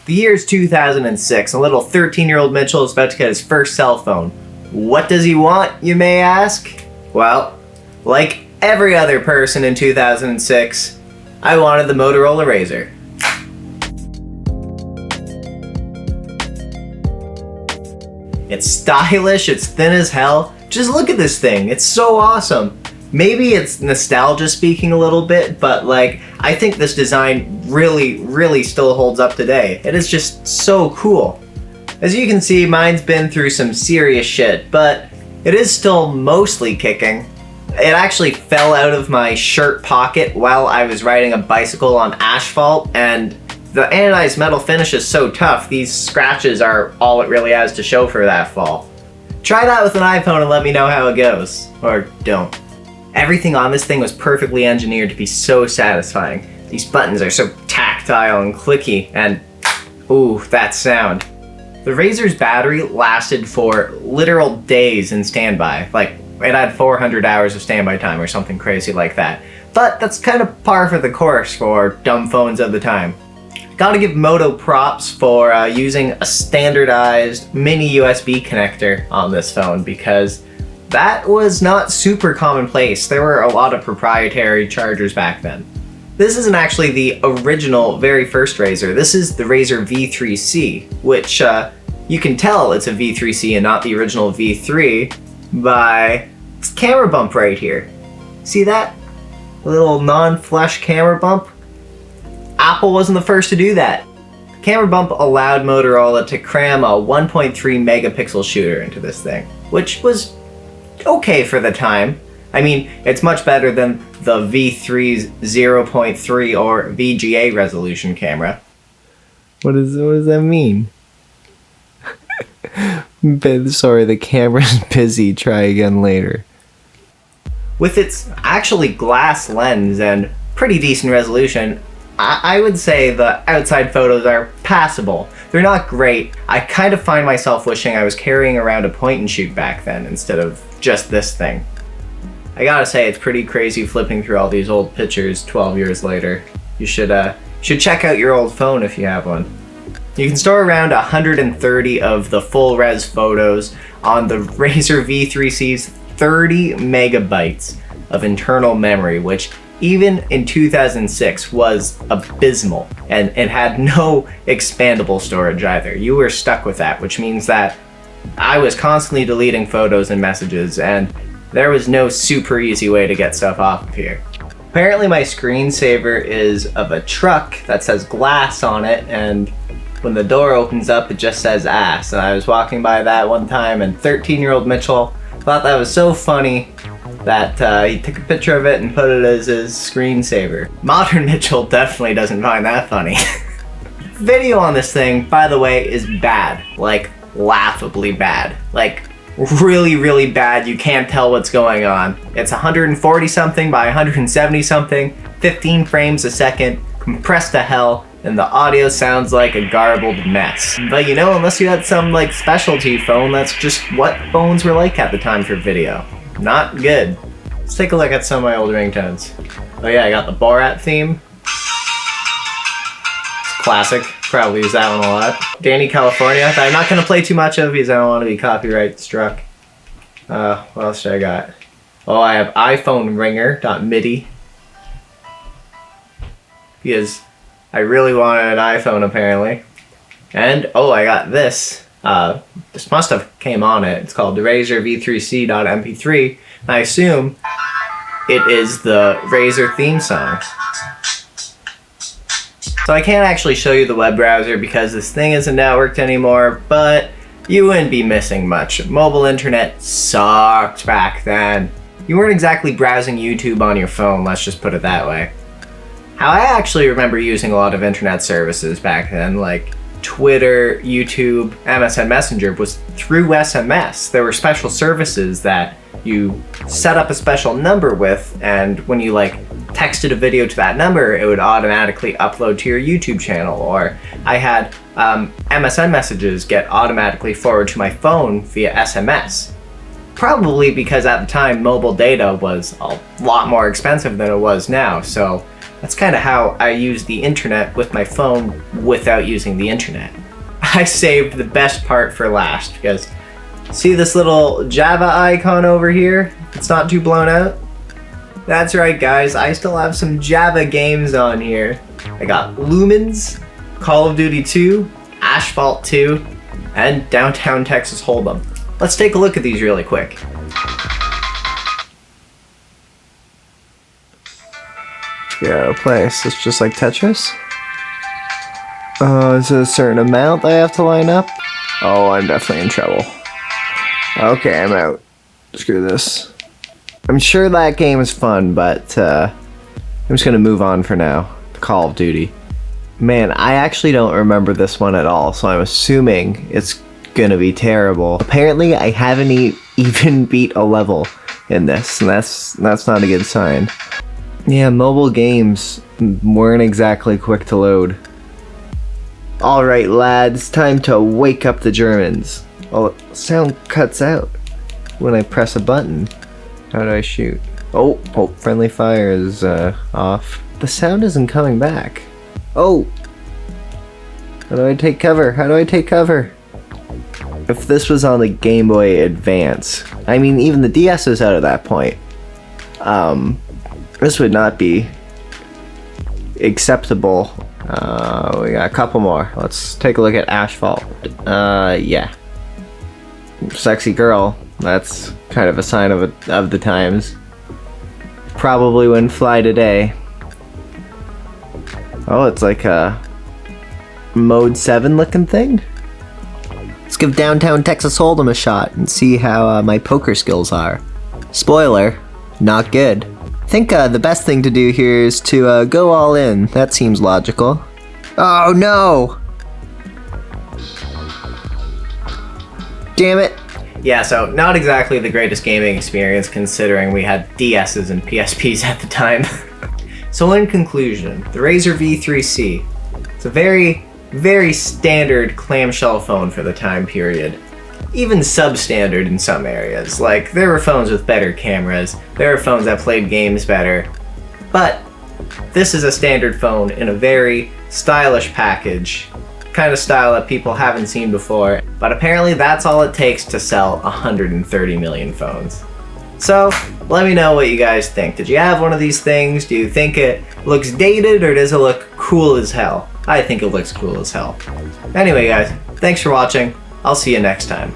The year's 2006. A little 13-year-old Mitchell is about to get his first cell phone. What does he want, you may ask? Well, like every other person in 2006, I wanted the Motorola Razr. It's stylish, it's thin as hell. Just look at this thing, it's so awesome. Maybe it's nostalgia speaking a little bit, but like, I think this design really still holds up today. It is just so cool. As you can see, mine's been through some serious shit, but it is still mostly kicking. It actually fell out of my shirt pocket while I was riding a bicycle on asphalt, and the anodized metal finish is so tough, these scratches are all it really has to show for that fall. Try that with an iPhone and let me know how it goes. Or don't. Everything on this thing was perfectly engineered to be so satisfying. These buttons are so tactile and clicky, and ooh, that sound. The Razr's battery lasted for literal days in standby. Like, it had 400 hours of standby time or something crazy like that. But that's kind of par for the course for dumb phones of the time. Gotta give Moto props for using a standardized mini USB connector on this phone, because that was not super commonplace. There were a lot of proprietary chargers back then. This isn't actually the original very first Razr. This is the Razr V3C, which you can tell it's a V3C and not the original V3 by this camera bump right here. See that? A little non-flush camera bump? Apple wasn't the first to do that. The camera bump allowed Motorola to cram a 1.3 megapixel shooter into this thing, which was okay for the time. I mean, it's much better than the V3's 0.3 or VGA resolution camera. What does that mean? Sorry, the camera's busy. Try again later. With its actually glass lens and pretty decent resolution, I would say the outside photos are passable. They're not great. I kind of find myself wishing I was carrying around a point and shoot back then instead of just this thing. I gotta say, it's pretty crazy flipping through all these old pictures 12 years later. You should check out your old phone if you have one. You can store around 130 of the full res photos on the Razr V3C's 30 megabytes of internal memory, which even in 2006 was abysmal, and it had no expandable storage either. You were stuck with that, which means that I was constantly deleting photos and messages, and there was no super easy way to get stuff off of here. Apparently my screensaver is of a truck that says glass on it, and when the door opens up it just says ass. And I was walking by that one time, and 13-year-old Mitchell thought that was so funny that he took a picture of it and put it as his screensaver. Modern Mitchell definitely doesn't find that funny. Video on this thing, by the way, is bad. Like, laughably bad. Like, really bad. You can't tell what's going on. It's 140 something by 170 something, 15 frames a second, compressed to hell, and the audio sounds like a garbled mess. But you know, unless you had some like specialty phone, that's just what phones were like at the time for video. Not good. Let's take a look at some of my old ringtones. Oh yeah, I got the Borat theme. It's classic. Probably use that one a lot. Danny California, that I'm not going to play too much of because I don't want to be copyright struck. What else should I got? Oh, I have iPhone ringer.midi. Because I really wanted an iPhone apparently. And, oh, I got this. This must have came on it. It's called the Razr V3C.mp3. And I assume it is the Razr theme song. So I can't actually show you the web browser because this thing isn't networked anymore, but you wouldn't be missing much. Mobile internet sucked back then. You weren't exactly browsing YouTube on your phone, let's just put it that way. How I actually remember using a lot of internet services back then, like Twitter, YouTube, MSN Messenger, was through SMS. There were special services that you set up a special number with, and when you like texted a video to that number, it would automatically upload to your YouTube channel. Or I had MSN messages get automatically forwarded to my phone via SMS. Probably because at the time mobile data was a lot more expensive than it was now, so That's kind of how I use the internet with my phone without using the internet. I saved the best part for last because see this little Java icon over here? It's not too blown out. That's right, guys, I still have some Java games on here. I got Lumens, Call of Duty 2, Asphalt 2, and Downtown Texas Hold'em. Let's take a look at these really quick. Yeah, place. It's just like Tetris. Is it a certain amount that I have to line up? Oh, I'm definitely in trouble. Okay, I'm out. Screw this. I'm sure that game is fun, but I'm just gonna move on for now. Call of Duty. Man, I actually don't remember this one at all, so I'm assuming it's gonna be terrible. Apparently, I haven't even beat a level in this, and that's not a good sign. Yeah, mobile games weren't exactly quick to load. Alright lads, time to wake up the Germans. Oh, sound cuts out when I press a button. How do I shoot? Oh, friendly fire is off. The sound isn't coming back. Oh! How do I take cover? How do I take cover? If this was on the Game Boy Advance, I mean even the DS is out at that point. This would not be acceptable. We got a couple more. Let's take a look at Asphalt. Yeah. Sexy girl. That's kind of a sign of the times. Probably wouldn't fly today. Oh, it's like a Mode 7 looking thing? Let's give Downtown Texas Hold'em a shot and see how my poker skills are. Spoiler, not good. I think the best thing to do here is to go all in. That seems logical. Oh no! Damn it. Yeah, so not exactly the greatest gaming experience considering we had DS's and PSPs at the time. So in conclusion, the Razr V3C, it's a very, very standard clamshell phone for the time period. Even substandard in some areas. Like, there were phones with better cameras, there were phones that played games better, but this is a standard phone in a very stylish package, kind of style that people haven't seen before, but apparently that's all it takes to sell 130 million phones. So, let me know what you guys think. Did you have one of these things? Do you think it looks dated or does it look cool as hell? I think it looks cool as hell. Anyway guys, thanks for watching. I'll see you next time.